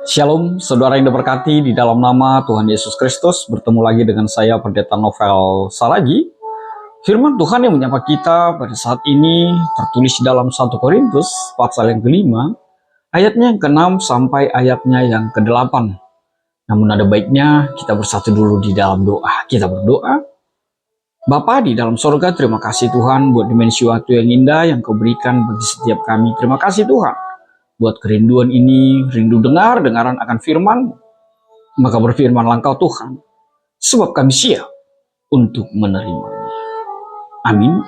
Shalom, saudara yang diberkati di dalam nama Tuhan Yesus Kristus. Bertemu lagi dengan saya, Pendeta Novel Saragi. Firman Tuhan yang menyapa kita pada saat ini tertulis dalam 1 Korintus pasal yang kelima, ayatnya yang ke-6 sampai ayatnya yang ke-8. Namun ada baiknya kita bersatu dulu di dalam doa. Kita berdoa. Bapa di dalam sorga, terima kasih Tuhan buat dimensi waktu yang indah yang Kau berikan bagi setiap kami. Terima kasih Tuhan buat kerinduan ini, rindu dengaran akan firman-Mu. Maka berfirmanlah Engkau Tuhan, sebab kami siap untuk menerimanya. Amin.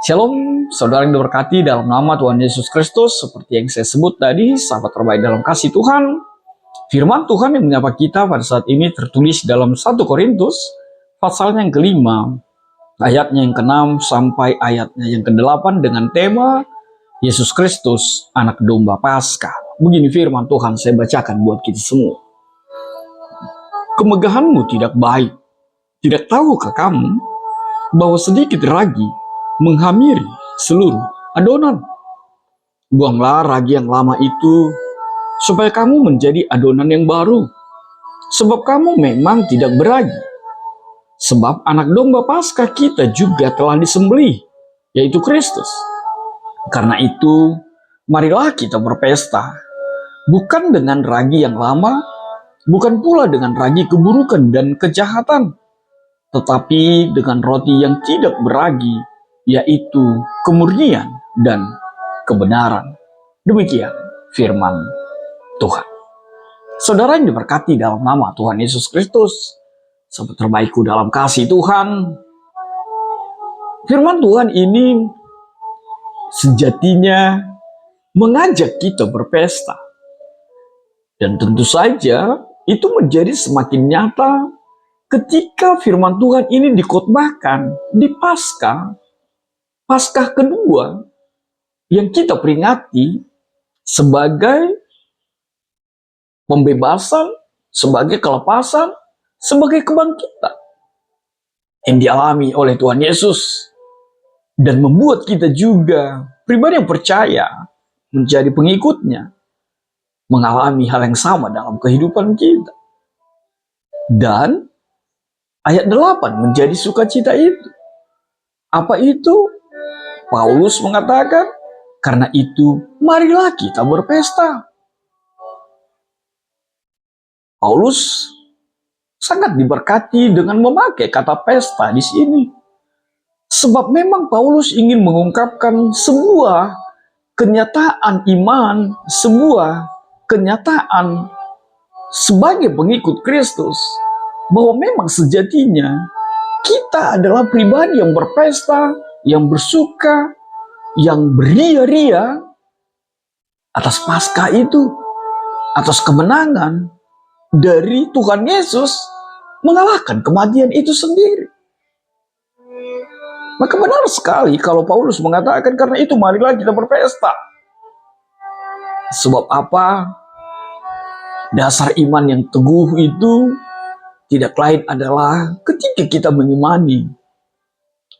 Shalom, saudara yang diberkati dalam nama Tuhan Yesus Kristus. Seperti yang saya sebut tadi, sahabat terbaik dalam kasih Tuhan. Firman Tuhan yang menyapa kita pada saat ini tertulis dalam 1 Korintus, pasalnya yang kelima, ayatnya yang ke-6 sampai ayatnya yang ke-8 dengan tema Yesus Kristus, anak domba Paskah. Begini firman Tuhan, saya bacakan buat kita semua. Kemegahanmu tidak baik. Tidak tahukah kamu bahwa sedikit ragi menghamiri seluruh adonan? Buanglah ragi yang lama itu, supaya kamu menjadi adonan yang baru. Sebab kamu memang tidak beragi. Sebab anak domba Paskah kita juga telah disembelih, yaitu Kristus. Karena itu, marilah kita berpesta, bukan dengan ragi yang lama, bukan pula dengan ragi keburukan dan kejahatan, tetapi dengan roti yang tidak beragi, yaitu kemurnian dan kebenaran. Demikian firman Tuhan. Saudara yang diberkati dalam nama Tuhan Yesus Kristus, sahabat terbaikku dalam kasih Tuhan, firman Tuhan ini sejatinya mengajak kita berpesta. Dan tentu saja itu menjadi semakin nyata ketika firman Tuhan ini dikhotbahkan di Paskah kedua yang kita peringati sebagai pembebasan, sebagai kelepasan, sebagai kebangkitan yang dialami oleh Tuhan Yesus. Dan membuat kita juga pribadi yang percaya menjadi pengikutnya mengalami hal yang sama dalam kehidupan kita. Dan ayat 8 menjadi sukacita itu. Apa itu? Paulus mengatakan, karena itu marilah kita berpesta. Paulus sangat diberkati dengan memakai kata pesta di sini. Sebab memang Paulus ingin mengungkapkan sebuah kenyataan iman, sebuah kenyataan sebagai pengikut Kristus, bahwa memang sejatinya kita adalah pribadi yang berpesta, yang bersuka, yang beria-ria atas Paskah itu, atas kemenangan dari Tuhan Yesus mengalahkan kematian itu sendiri. Maka benar sekali kalau Paulus mengatakan karena itu marilah kita berpesta. Sebab apa? Dasar iman yang teguh itu tidak lain adalah ketika kita mengimani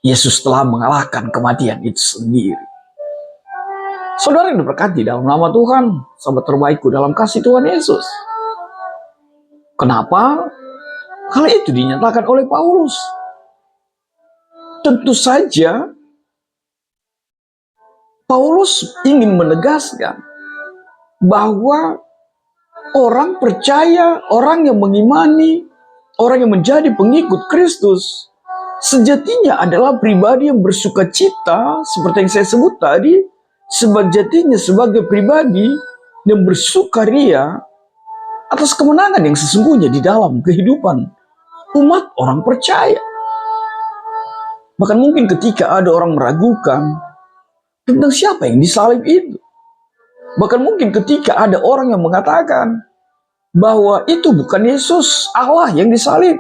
Yesus telah mengalahkan kematian itu sendiri. Saudara yang diberkati dalam nama Tuhan, sahabat terbaikku dalam kasih Tuhan Yesus. Kenapa hal itu dinyatakan oleh Paulus? Tentu saja Paulus ingin menegaskan bahwa orang percaya, orang yang mengimani, orang yang menjadi pengikut Kristus sejatinya adalah pribadi yang bersukacita, seperti yang saya sebut tadi, sejatinya sebagai pribadi yang bersukaria atas kemenangan yang sesungguhnya di dalam kehidupan umat orang percaya. Bahkan mungkin ketika ada orang meragukan tentang siapa yang disalib itu. Bahkan mungkin ketika ada orang yang mengatakan bahwa itu bukan Yesus Allah yang disalib,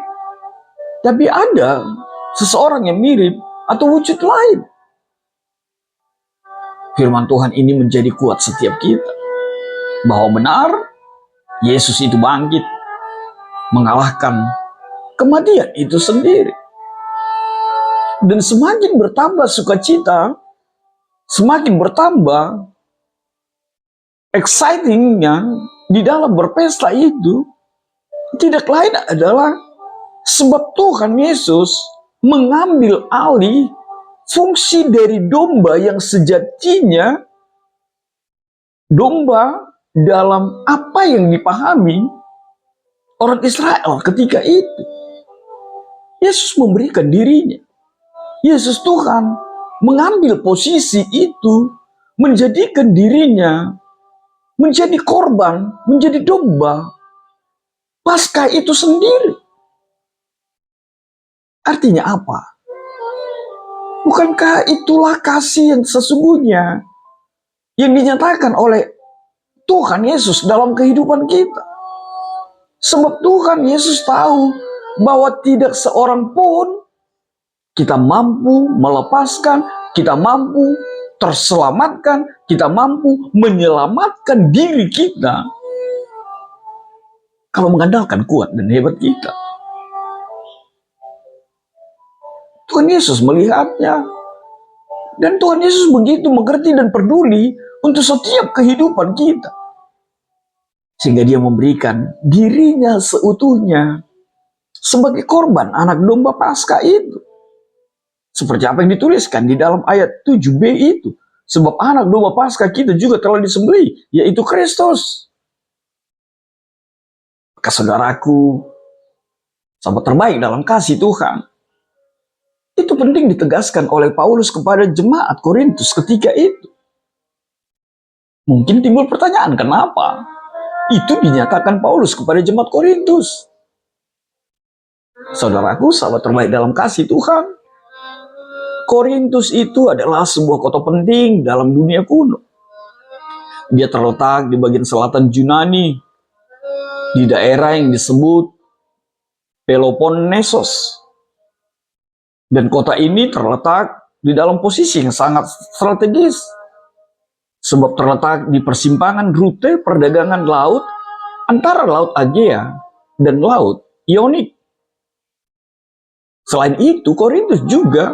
tapi ada seseorang yang mirip atau wujud lain. Firman Tuhan ini menjadi kuat setiap kita, bahwa benar Yesus itu bangkit, mengalahkan kematian itu sendiri. Dan semakin bertambah sukacita, semakin bertambah excitingnya, di dalam berpesta itu tidak lain adalah sebab Tuhan Yesus mengambil alih fungsi dari domba yang sejatinya domba dalam apa yang dipahami orang Israel ketika itu. Yesus memberikan dirinya. Yesus Tuhan mengambil posisi itu, menjadikan dirinya menjadi korban, menjadi domba Paskah itu sendiri. Artinya apa? Bukankah itulah kasih yang sesungguhnya yang dinyatakan oleh Tuhan Yesus dalam kehidupan kita? Sebab Tuhan Yesus tahu bahwa tidak seorang pun kita mampu melepaskan, kita mampu terselamatkan, kita mampu menyelamatkan diri kita kalau mengandalkan kuat dan hebat kita. Tuhan Yesus melihatnya, dan Tuhan Yesus begitu mengerti dan peduli untuk setiap kehidupan kita, sehingga dia memberikan dirinya seutuhnya sebagai korban anak domba Paskah itu. Seperti apa yang dituliskan di dalam ayat 7b itu. Sebab anak domba Paskah kita juga telah disembelih, yaitu Kristus. Maka saudaraku, sahabat terbaik dalam kasih Tuhan, itu penting ditegaskan oleh Paulus kepada jemaat Korintus ketika itu. Mungkin timbul pertanyaan, kenapa itu dinyatakan Paulus kepada jemaat Korintus? Saudaraku, sahabat terbaik dalam kasih Tuhan, Korintus itu adalah sebuah kota penting dalam dunia kuno. Dia terletak di bagian selatan Yunani, di daerah yang disebut Peloponnesos. Dan kota ini terletak di dalam posisi yang sangat strategis, sebab terletak di persimpangan rute perdagangan laut antara Laut Agea dan Laut Ionik. Selain itu, Korintus juga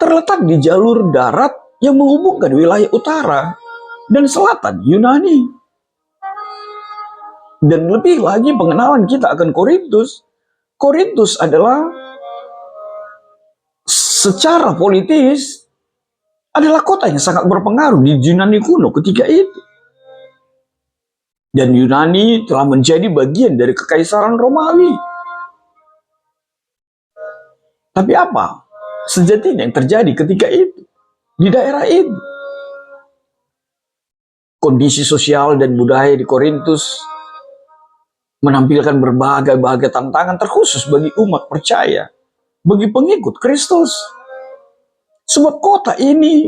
terletak di jalur darat yang menghubungkan wilayah utara dan selatan Yunani. Dan lebih lagi pengenalan kita akan Korintus. Korintus adalah secara politis adalah kota yang sangat berpengaruh di Yunani kuno ketika itu. Dan Yunani telah menjadi bagian dari kekaisaran Romawi. Tapi apa sejatinya yang terjadi ketika itu, di daerah itu? Kondisi sosial dan budaya di Korintus menampilkan berbagai tantangan terkhusus bagi umat percaya, bagi pengikut Kristus. Sebab kota ini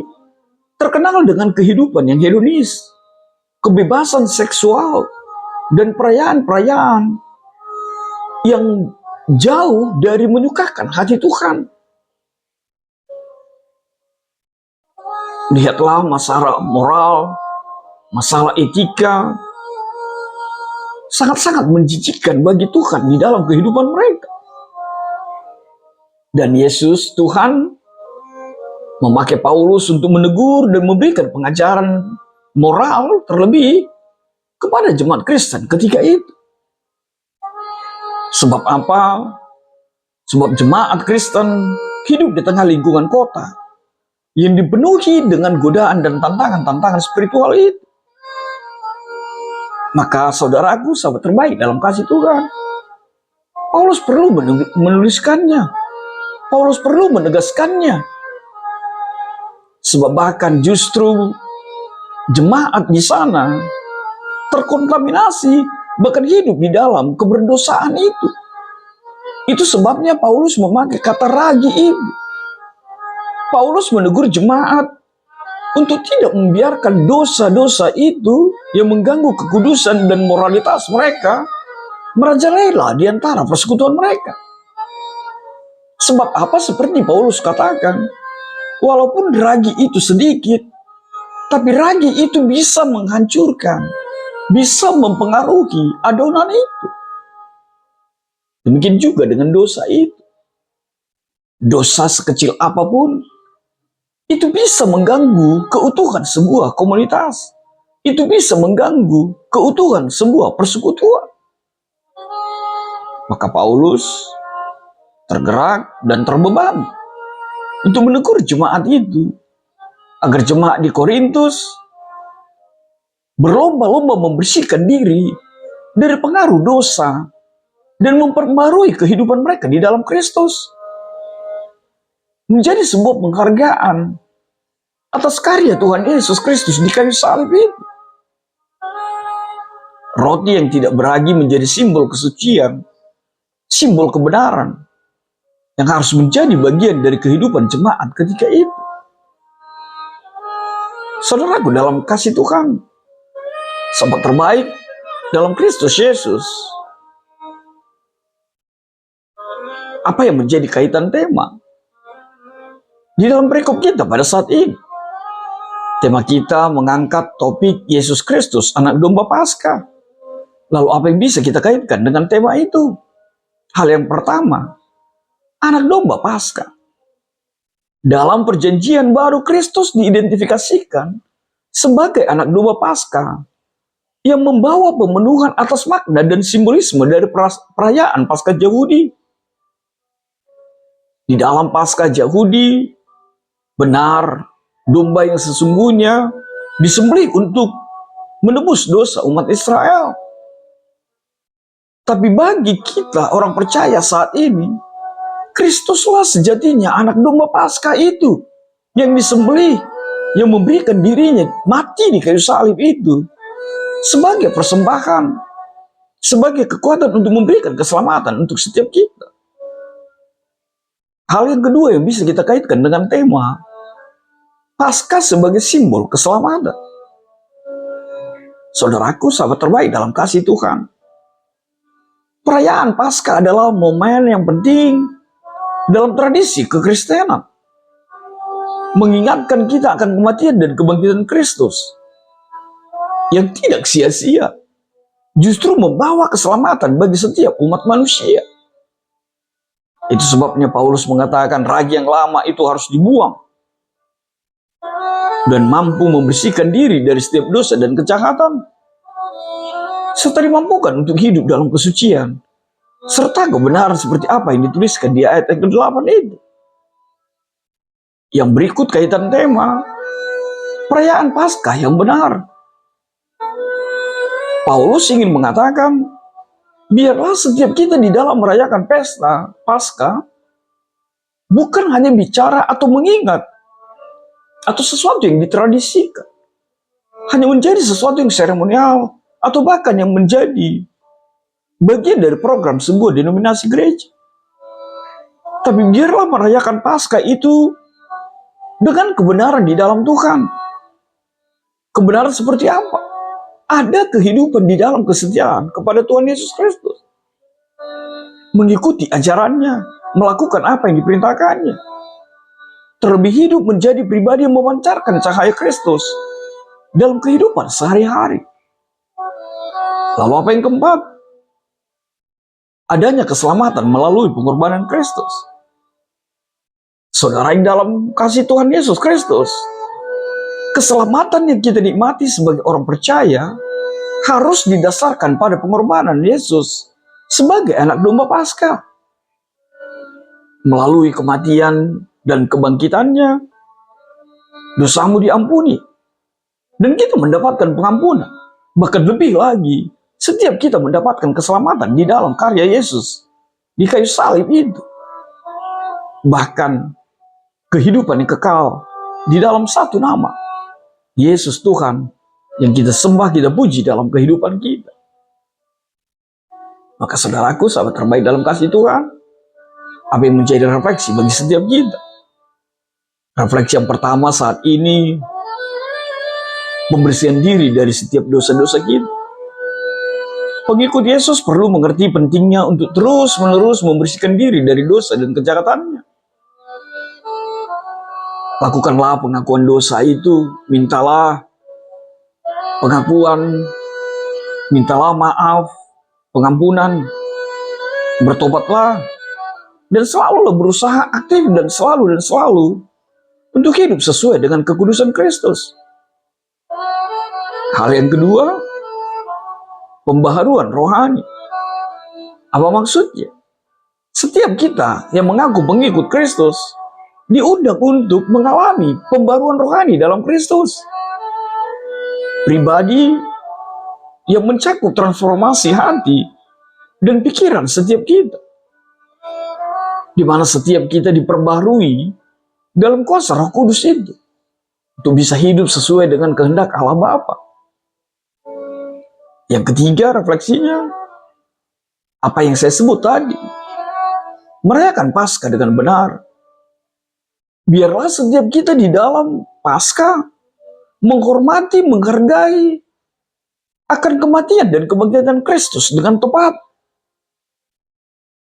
terkenal dengan kehidupan yang hedonis, kebebasan seksual, dan perayaan-perayaan yang jauh dari menyukakan hati Tuhan. Lihatlah masalah moral, masalah etika, sangat-sangat menjijikkan bagi Tuhan di dalam kehidupan mereka. Dan Yesus, Tuhan, memakai Paulus untuk menegur dan memberikan pengajaran moral terlebih kepada jemaat Kristen ketika itu. Sebab apa? Sebab jemaat Kristen hidup di tengah lingkungan kota yang dipenuhi dengan godaan dan tantangan-tantangan spiritual itu. Maka saudaraku, sahabat terbaik dalam kasih Tuhan, Paulus perlu menuliskannya. Paulus perlu menegaskannya. Sebab bahkan justru jemaat di sana terkontaminasi, bahkan hidup di dalam keberdosaan itu. Itu sebabnya Paulus memakai kata ragi itu. Paulus menegur jemaat untuk tidak membiarkan dosa-dosa itu yang mengganggu kekudusan dan moralitas mereka merajalela di antara persekutuan mereka. Sebab apa? Seperti Paulus katakan, walaupun ragi itu sedikit, tapi ragi itu bisa menghancurkan, bisa mempengaruhi adonan itu. Demikian juga dengan dosa itu. Dosa sekecil apapun itu bisa mengganggu keutuhan sebuah komunitas, itu bisa mengganggu keutuhan sebuah persekutuan. Maka Paulus tergerak dan terbeban untuk menegur jemaat itu, agar jemaat di Korintus berlomba-lomba membersihkan diri dari pengaruh dosa dan memperbarui kehidupan mereka di dalam Kristus. Menjadi sebuah penghargaan atas karya Tuhan Yesus Kristus di kayu salib itu. Roti yang tidak beragi menjadi simbol kesucian, simbol kebenaran, yang harus menjadi bagian dari kehidupan jemaat ketika itu. Saudaraku dalam kasih Tuhan, sahabat terbaik dalam Kristus Yesus, apa yang menjadi kaitan tema di dalam perikop kita pada saat ini? Tema kita mengangkat topik Yesus Kristus, anak domba Paskah. Lalu apa yang bisa kita kaitkan dengan tema itu? Hal yang pertama, anak domba Paskah. Dalam perjanjian baru, Kristus diidentifikasikan sebagai anak domba Paskah yang membawa pemenuhan atas makna dan simbolisme dari perayaan Paskah Yahudi. Di dalam Paskah Yahudi, benar, domba yang sesungguhnya disembelih untuk menebus dosa umat Israel. Tapi bagi kita orang percaya saat ini, Kristuslah sejatinya anak domba Paskah itu yang disembelih, yang memberikan dirinya mati di kayu salib itu sebagai persembahan, sebagai kekuatan untuk memberikan keselamatan untuk setiap kita. Hal yang kedua yang bisa kita kaitkan dengan tema Paskah sebagai simbol keselamatan. Saudaraku, sahabat terbaik dalam kasih Tuhan, perayaan Paskah adalah momen yang penting dalam tradisi kekristenan, mengingatkan kita akan kematian dan kebangkitan Kristus yang tidak sia-sia, justru membawa keselamatan bagi setiap umat manusia. Itu sebabnya Paulus mengatakan ragi yang lama itu harus dibuang dan mampu membersihkan diri dari setiap dosa dan kejahatan, serta dimampukan untuk hidup dalam kesucian serta kebenaran seperti apa yang dituliskan di ayat yang ke-8 itu. Yang berikut kaitan tema perayaan Paskah yang benar. Paulus ingin mengatakan, biarlah setiap kita di dalam merayakan pesta Paskah bukan hanya bicara atau mengingat atau sesuatu yang ditradisikan, hanya menjadi sesuatu yang seremonial atau bahkan yang menjadi bagian dari program sebuah denominasi gereja. Tapi biarlah merayakan Paskah itu dengan kebenaran di dalam Tuhan. Kebenaran seperti apa? Ada kehidupan di dalam kesetiaan kepada Tuhan Yesus Kristus, mengikuti ajarannya, melakukan apa yang diperintahkannya, terlebih hidup menjadi pribadi yang memancarkan cahaya Kristus dalam kehidupan sehari-hari. Lalu apa yang keempat? Adanya keselamatan melalui pengorbanan Kristus. Saudara yang dalam kasih Tuhan Yesus Kristus, keselamatan yang kita nikmati sebagai orang percaya harus didasarkan pada pengorbanan Yesus sebagai anak domba Paskah. Melalui kematian dan kebangkitannya, dosamu diampuni dan kita mendapatkan pengampunan. Bahkan lebih lagi, setiap kita mendapatkan keselamatan di dalam karya Yesus di kayu salib itu. Bahkan kehidupan yang kekal di dalam satu nama, Yesus Tuhan, yang kita sembah, kita puji dalam kehidupan kita. Maka saudaraku, sahabat terbaik dalam kasih Tuhan, apa yang menjadi refleksi bagi setiap kita? Refleksi yang pertama saat ini, pembersihan diri dari setiap dosa-dosa kita. Pengikut Yesus perlu mengerti pentingnya untuk terus-menerus membersihkan diri dari dosa dan kejahatannya. Lakukanlah pengakuan dosa itu, mintalah pengakuan, mintalah maaf, pengampunan, bertobatlah, dan selalu berusaha aktif dan selalu untuk hidup sesuai dengan kekudusan Kristus. Hal yang kedua, pembaharuan rohani. Apa maksudnya? Setiap kita yang mengaku pengikut Kristus diundang untuk mengalami pembaruan rohani dalam Kristus. Pribadi yang mencakup transformasi hati dan pikiran setiap kita, di mana setiap kita diperbarui dalam kuasa Roh Kudus itu untuk bisa hidup sesuai dengan kehendak Allah Bapa. Yang ketiga, refleksinya apa yang saya sebut tadi, merayakan Paskah dengan benar. Biarlah setiap kita di dalam Paskah menghormati, menghargai akan kematian dan kebangkitan Kristus dengan tepat.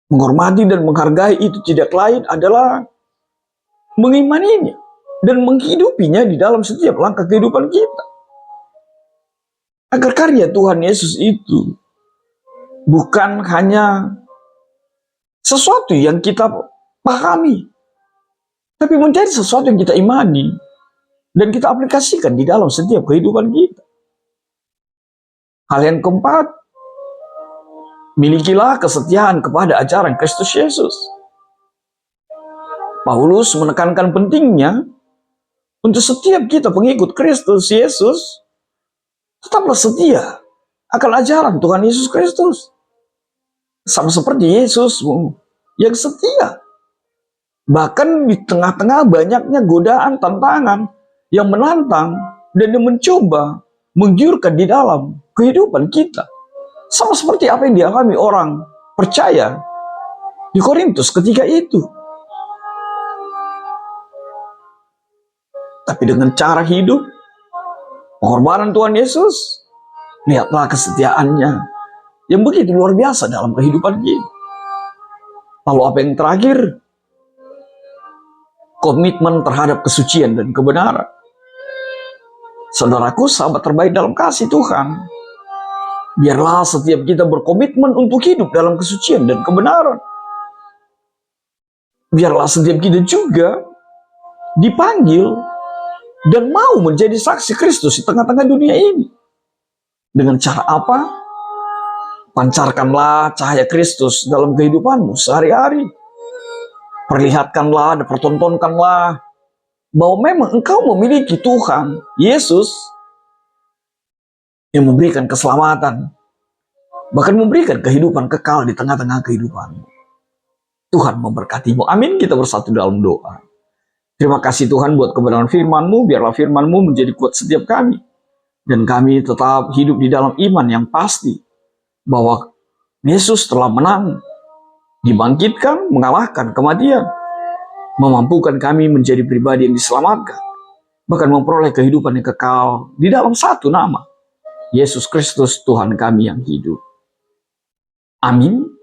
Menghormati dan menghargai itu tidak lain adalah mengimaninya dan menghidupinya di dalam setiap langkah kehidupan kita. Agar karya Tuhan Yesus itu bukan hanya sesuatu yang kita pahami, tapi menjadi sesuatu yang kita imani dan kita aplikasikan di dalam setiap kehidupan kita. Hal yang keempat, milikilah kesetiaan kepada ajaran Kristus Yesus. Paulus menekankan pentingnya untuk setiap kita pengikut Kristus Yesus tetaplah setia akan ajaran Tuhan Yesus Kristus. Sama seperti Yesus yang setia. Bahkan di tengah-tengah banyaknya godaan, tantangan yang menantang dan yang mencoba menggiurkan di dalam kehidupan kita. Sama seperti apa yang dialami orang percaya di Korintus ketika itu. Tapi dengan cara hidup, pengorbanan Tuhan Yesus, lihatlah kesetiaannya yang begitu luar biasa dalam kehidupan kita. Lalu apa yang terakhir? Komitmen terhadap kesucian dan kebenaran. Saudaraku, sahabat terbaik dalam kasih Tuhan, biarlah setiap kita berkomitmen untuk hidup dalam kesucian dan kebenaran. Biarlah setiap kita juga dipanggil dan mau menjadi saksi Kristus di tengah-tengah dunia ini. Dengan cara apa? Pancarkanlah cahaya Kristus dalam kehidupanmu sehari-hari. Perlihatkanlah dan pertontonkanlah bahwa memang engkau memiliki Tuhan Yesus yang memberikan keselamatan, bahkan memberikan kehidupan kekal di tengah-tengah kehidupanmu. Tuhan memberkatimu. Amin. Kita bersatu dalam doa. Terima kasih Tuhan buat kebenaran firman-Mu. Biarlah firman-Mu menjadi kuat setiap kami, dan kami tetap hidup di dalam iman yang pasti bahwa Yesus telah menang, dibangkitkan, mengalahkan kematian, memampukan kami menjadi pribadi yang diselamatkan, bahkan memperoleh kehidupan yang kekal di dalam satu nama, Yesus Kristus Tuhan kami yang hidup. Amin.